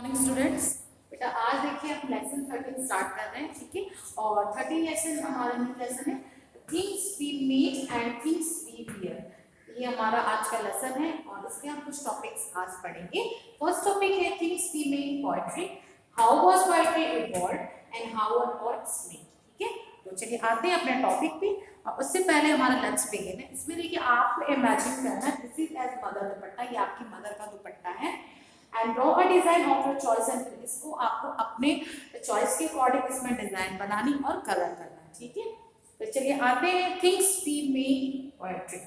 Morning students. बेटा आज देखिए हम लेसन 13 स्टार्ट कर रहे हैं, ठीक है। और 13 लेसन हमारा न्यू लेसन है things we meet and things we wear. ये हमारा आज का लेसन है और इसके हम कुछ टॉपिक्स आज पढ़ेंगे। फर्स्ट टॉपिक है things we made poetry, how was poetry evolved and how are poets made. ठीक है, तो चलिए आते हैं अपने टॉपिक पे। और उससे पहले हमारा लेट्स बिगिन है। इसमें देखिए आपको इमेजिन करना है this is as mother dupatta, ये आपकी मदर का दुपट्टा है and draw a design of your choice एंड इसको आपको अपने चॉइस के अकॉर्डिंग इसमें डिजाइन बनानी और कलर करना है, ठीक है। तो चलिए आते हैं थिंग्स वी मेक पोएट्री।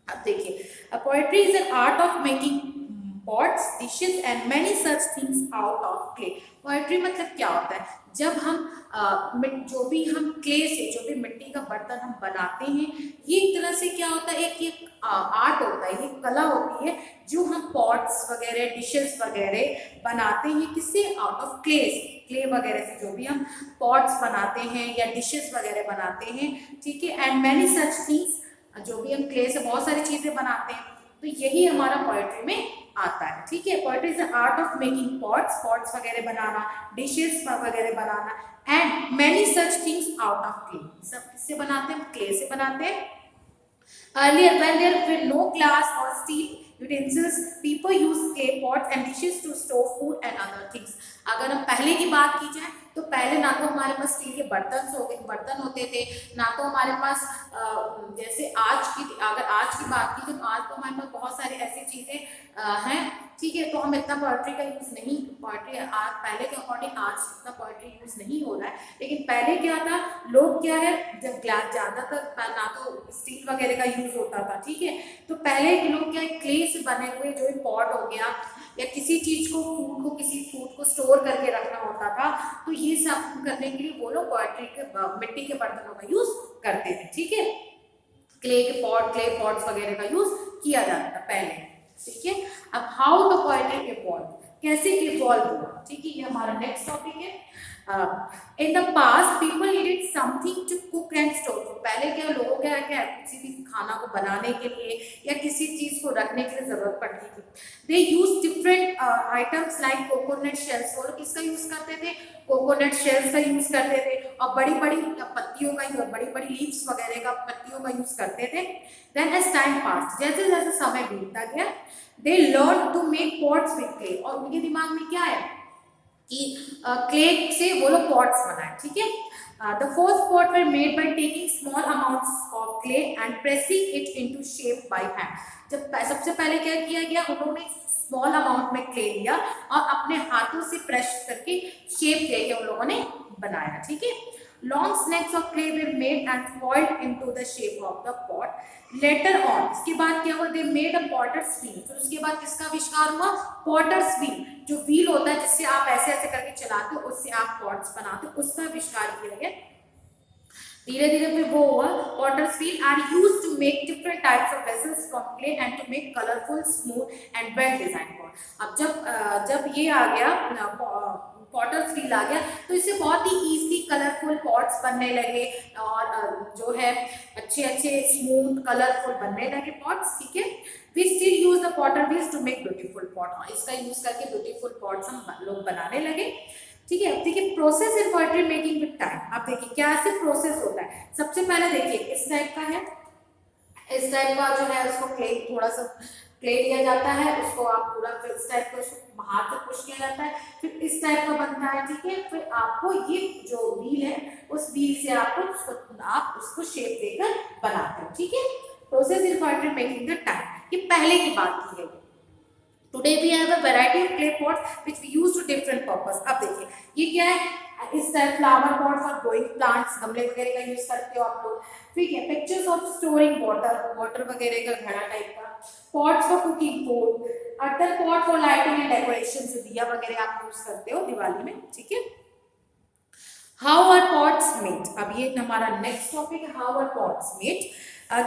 अब देखिए poetry is an art of making pots dishes and many such things out of clay. Poetry मतलब क्या होता है, जब हम जो भी हम क्ले से जो भी मिट्टी का बर्तन हम बनाते हैं, ये एक तरह से क्या होता है, एक आर्ट होता है, ये कला होती है जो हम पॉट्स वगैरह डिशेस वगैरह बनाते हैं किससे, आउट ऑफ क्ले वगैरह से जो भी हम पॉट्स बनाते हैं या डिशेस वगैरह बनाते हैं, ठीक है। एंड मैनी सच थिंग्स, जो भी हम क्ले से बहुत सारी चीजें बनाते हैं, तो यही हमारा पोएट्री में आता है, ठीक है। Poetry is the art of making pots वगैरह बनाना, डिशेस वगैरह बनाना and many such things out of clay. सब किससे बनाते हैं, क्ले से बनाते हैं। Earlier, when there were no glass or steel utensils, people used clay pots and dishes to store food and other things. अगर हम पहले की बात की जाए तो पहले ना तो हमारे पास स्टील के बर्तन होते थे, ना तो हमारे पास जैसे अगर आज की बात की तो आज तो हमारे पास बहुत सारी ऐसी चीजें हैं, ठीक है। तो हम इतना पोएट्री का यूज नहीं, पोएट्री आज पहले के अकॉर्डिंग आज इतना पोएट्री यूज नहीं हो रहा है, लेकिन पहले क्या था, लोग क्या है, जब ग्लास ज्यादातर ना तो स्टील वगैरह का यूज होता था, ठीक है। तो पहले के लोग क्या, क्ले से बने हुए जो पॉट हो गया या किसी चीज को किसी फूड को स्टोर करके रखना होता था, तो ये सब करने के लिए वो लोग पोएट्री के मिट्टी के बर्तनों का यूज करते थे, ठीक है। क्ले पॉट्स वगैरह का यूज किया जाता था पहले, ठीक है। अब हाउ द पोएट्री इवॉल्व, कैसे इवॉल्व हुआ, ठीक है, ये हमारा नेक्स्ट टॉपिक है। In the past people needed something to cook and store. पहले क्या लोगों क्या किसी भी खाना को बनाने के लिए या किसी चीज को रखने के लिए जरूरत पड़ती थी। They use different items like coconut shells. वो लोग किसका यूज करते थे, कोकोनट शेल्स का यूज करते थे और बड़ी बड़ी पत्तियों का, बड़ी बड़ी लीव्स वगैरह का पत्तियों का यूज करते थे। देन एज टाइम पास, जैसे जैसे समय बीतता गया, they learn to make pots with clay. और उनके दिमाग में क्या है कि क्ले से वो लोग पॉट्स बनाए, ठीक है। The first pot were made by taking small amounts of clay and pressing it into shape by hand. जब सबसे पहले क्या किया गया, उन्होंने स्मॉल अमाउंट में क्ले लिया और अपने हाथों से प्रेस करके शेप देके उन लोगों ने बनाया, ठीक है। Long snakes of clay were made and coiled into the shape of the pot. Later on, इसके बाद क्या हुआ, they made a potter's wheel. फिर उसके बाद किसका आविष्कार हुआ, potter's wheel, जो व्हील होता है जिससे आप ऐसे ऐसे करके चलाते हो, उससे आप पॉट्स बनाते हो, उसका आविष्कार किया गया। धीरे धीरे फिर वो हुआ potter's wheel are used to make different types of vessels from clay and to make colorful, smooth and well designed pot. अब जब ये आ गया पॉटर्स व्हील आ गया, तो इससे बहुत ही इजी कलरफुल पॉट्स बनने लगे और जो है अच्छे अच्छे स्मूथ कलरफुल बनने लगे पॉट्स, ठीक है। We still use the potter wheels to make beautiful pot. इसका यूज करके ब्यूटीफुल पॉट्स हम लोग बनाने लगे, ठीक है। देखिए process in poetry making with time. आप देखिए क्या ऐसे प्रोसेस होता है। सबसे पहले देखिए इस टाइप का है, इस टाइप का जो है उसको क्ले, थोड़ा सा क्ले लिया जाता है, उसको आप पूरा फिर इस टाइप को हाथ से पुश किया जाता है, फिर इस टाइप का बनता है, ठीक है। फिर आपको ये जो व्हील है उस व्हील से आप उसको शेप देकर बनाते हो, ठीक है। Process in poetry making the time, ये पहले की बात की गई। Today we have a variety of clay pots which we use to different purpose. अब देखिए ये क्या है, इस टाइप फ्लावर पॉट्स और ग्रोइंग प्लांट्स, गमले वगैरह का यूज करते हो आप लोग, ठीक है। पिक्चर्स ऑफ स्टोरिंग वाटर वगैरह का घड़ा टाइप का, pots for cooking food, earthen pot for lighting and decoration, जो दिया वगैरह आप यूज करते हो दिवाली में, ठीक है। हाउ आर पॉट्स मेड, अब ये हमारा नेक्स्ट टॉपिक है, how are pots made.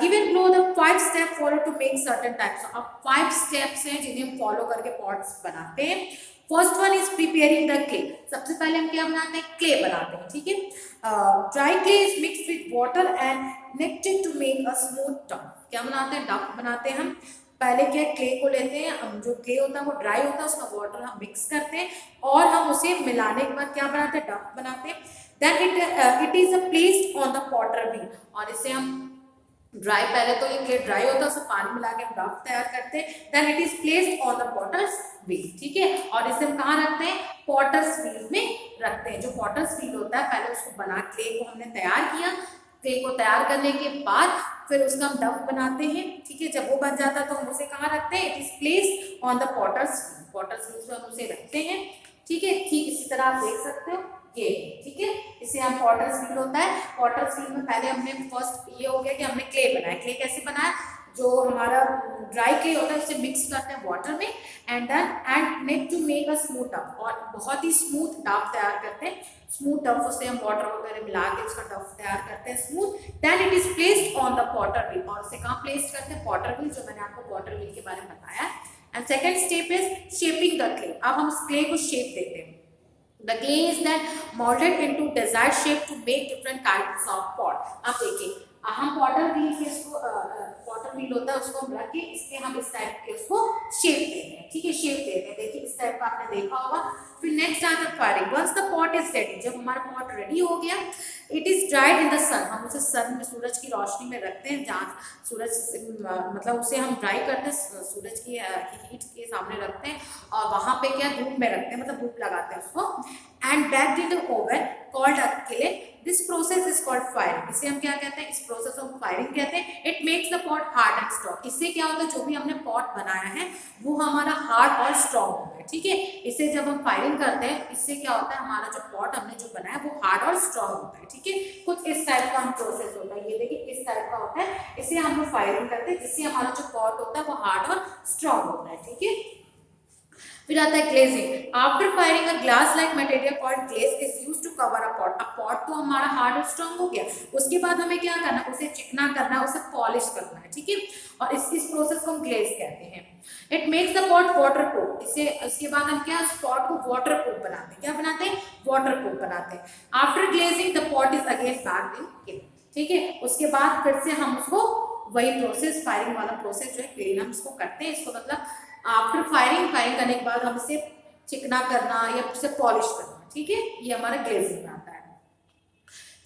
Given below the 5 step follow to make certain types. अब 5 steps हैं जिन्हें हम फॉलो करके पॉट्स बनाते हैं। First one is preparing the clay. सबसे पहले हम क्या बनाते हैं, क्ले बनाते हैं, ठीक है। Dry clay is mixed with water and kneaded to make a smooth dough. क्या बनाते हैं, डफ बनाते हैं हम। पहले क्या क्ले को लेते हैं, जो क्ले होता है वो ड्राई होता है, उसमें वाटर हम मिक्स करते हैं, उसे मिलाने के बाद क्या बनाते हैं, डफ बनाते हैं। Then it is placed on the potter wheel, और इसे हम ड्राई, पहले तो ये क्ले ड्राई होता है, उसे पानी मिला के हम डफ तैयार करते हैं। Then it is placed on the potter's wheel, ठीक है, और इसे हम कहाँ रखते हैं, पॉटर्स व्हील में रखते हैं। जो पॉटर्स व्हील होता है, पहले उसको बना, क्ले को हमने तैयार किया, क्ले को तैयार करने के बाद फिर उसका हम डफ बनाते हैं, ठीक है। जब वो बन जाता है तो हम उसे कहाँ रखते हैं, it is placed on the potter's wheel पे हम उसे रखते हैं, ठीक है। ठीक इसी तरह आप देख सकते हो ये, ठीक है, इसे हम पॉटर्स व्हील होता है। पॉटर्स व्हील में पहले हमने फर्स्ट ये हो गया कि हमने क्ले बनाया। क्ले कैसे बनाया, जो हमारा ड्राई क्ले होता है उसे मिक्स करते हैं वाटर में, and then make to make a smooth dough, और बहुत ही स्मूथ डफ तैयार करते हैं। स्मूथ डफ उसे हम वाटर वगैरह मिला के उसका डफ तैयार करते हैं smooth. Then it is placed on the potter wheel, और उसे कहाँ प्लेस करते हैं, पॉटर व्हील, जो मैंने आपको पॉटर व्हील के बारे में बताया। And second step is shaping the clay. अब हम क्ले को शेप देते हैं। The clay is then molded into desired shape to make different types of pot. अब देखिए, हम पॉटर व्हील के इसको पॉटर व्हील होता है उसको हम रख के इसके हम इस टाइप के उसको शेप देते हैं, ठीक है, शेप देते हैं। देखिए इस टाइप का आपने देखा होगा। फिर नेक्स्ट आता है firing. Once the pot is ready, जब हमारा पॉट रेडी हो गया, it is dried in the sun, हम उसे सन में, सूरज की रोशनी में रखते हैं, जहाँ सूरज मतलब उसे हम ड्राई करते हैं, सूरज की हीट के सामने रखते हैं, और वहाँ पे क्या धूप में रखते हैं, मतलब धूप लगाते हैं उसको। And baked in the oven called a kiln. This process is called firing. इसे हम क्या कहते हैं, इस प्रोसेस को फायरिंग कहते हैं। It makes the pot hard and strong. इससे क्या होता है, जो भी हमने पॉट बनाया है वो हमारा हार्ड और स्ट्रॉन्ग होता है, ठीक है। इसे जब हम फायरिंग करते हैं, इससे क्या होता है, हमारा जो पॉट हमने जो बनाया वो हार्ड और स्ट्रॉन्ग होता है, ठीक है। कुछ इस टाइप का हम प्रोसेस होता है, ये देखिए इस टाइप का होता है। इसे हम लोग फायरिंग करते हैं, जिससे हमारा जो पॉट होता है वो हार्ड और स्ट्रॉन्ग होता है, ठीक है। फिर आता है glazing. After firing a glass like material called glaze is used to cover a pot. अब पॉट तो हमारा हार्ड और स्ट्रॉन्ग हो गया, उसके बाद हमें क्या करना, उसे चिकना करना, उसे पॉलिश करना है, ठीक है, और इस प्रोसेस को हम ग्लेज कहते हैं। It makes the pot waterproof. इसके बाद हम क्या, पॉट को वाटरप्रूफ बनाते हैं। क्या बनाते हैं, वाटरप्रूफ बनाते हैं। After glazing the pot is again packed in clay, ठीक है। उसके बाद फिर से हम उसको वही प्रोसेस, फायरिंग वाला प्रोसेस जो है क्लीन हम इसको करते हैं। इसको मतलब आफ्टर फायरिंग करने के बाद हम इसे चिकना करना या उसे पॉलिश करना, ठीक है, ये हमारा ग्लेजिंग में आता है।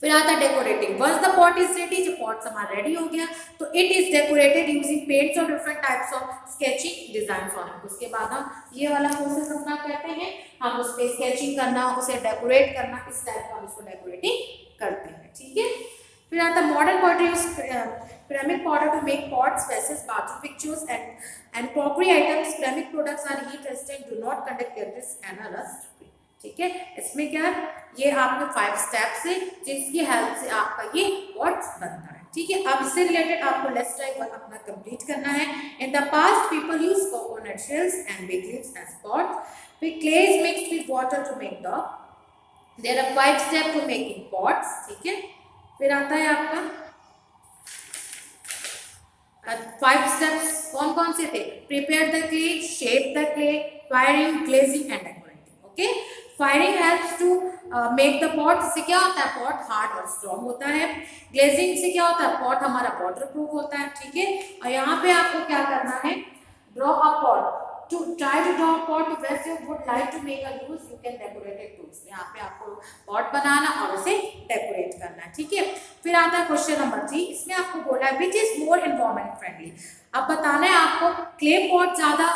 फिर आता है decorating. Once the pot is ready, जो पॉट हमारा रेडी हो गया तो it is decorated using paints और different types of sketching design on it. उसके बाद हम ये वाला प्रोसेस अपना करते हैं, हम उस पे स्केचिंग करना, उसे डेकोरेट करना, इस टाइप का हम उसको डेकोरेटिंग करते हैं, ठीक है। फिर आता है modern pottery use ceramic powder to make pots, vases, bathroom fixtures and crockery items. Ceramic products are heat resistant, do not conduct gases and are rust free, ठीक है। इसमें क्या है, ये आपके 5 स्टेप्स है जिसकी हेल्प से आपका ये पॉट्स बनता है, ठीक है। अब इससे रिलेटेड आपको लेट्स ट्राई वन अपना कंप्लीट करना है। In the past people use coconut shells and big leaves as pots. With clay is mixed with water to make dough. There are 5 steps to making pots, ठीक है। फिर आता है आपका 5 steps कौन कौन से थे, prepare the clay, shape the clay, firing, glazing and decorating, okay. Firing helps to make the pot. इससे क्या होता है, पॉट हार्ड और स्ट्रॉन्ग होता है। ग्लेजिंग से क्या होता है, पॉट हमारा वाटरप्रूफ होता है, ठीक है। और यहाँ पे आपको क्या करना है, draw a pot, to try to draw a pot to best you would like to make a use, you can decorate it too. यहाँ पे आपको पॉट बनाना और उसे डेकोरेट करना है, ठीक है। फिर आता है क्वेश्चन नंबर 3। इसमें आपको बोला है which is more environment friendly. अब बताना है आपको क्ले पॉट ज्यादा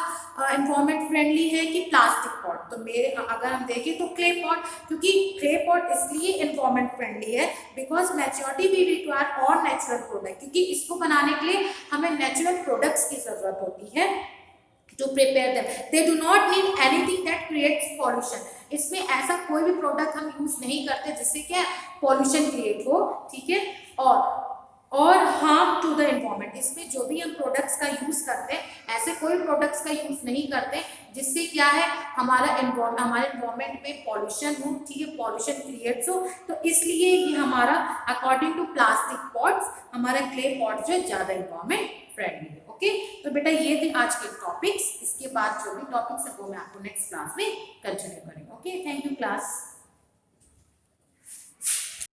एनवायरमेंट फ्रेंडली है कि प्लास्टिक पॉट। तो मेरे अगर हम देखें तो क्ले पॉट, क्योंकि क्ले पॉट इसलिए एनवायरमेंट फ्रेंडली है बिकॉज मैच्योरिटी वी रिक्वायर और नेचुरल प्रोडक्ट, क्योंकि इसको बनाने के लिए हमें नेचुरल प्रोडक्ट्स की जरूरत होती है to prepare them. They do not need anything that creates pollution. इसमें ऐसा कोई भी प्रोडक्ट हम यूज नहीं करते जिससे क्या पॉल्यूशन क्रिएट हो, ठीक है, और हार्म टू द एनवायरमेंट। इसमें जो भी हम प्रोडक्ट्स का यूज करते हैं ऐसे कोई प्रोडक्ट्स का यूज नहीं करते जिससे क्या है हमारे एनवायरमेंट में पॉल्यूशन हो, ठीक है, पॉल्यूशन क्रिएट्स हो। तो इसलिए ये हमारा अकॉर्डिंग टू प्लास्टिक पॉट्स हमारा क्ले पॉट जो है ज्यादा एनवायरमेंट फ्रेंडली है, ओके। तो बेटा ये थे आज के टॉपिक्स। इसके बाद जो भी टॉपिक्स है वो मैं आपको नेक्स्ट क्लास में कंटिन्यू करेंगे, ओके। Thank you class.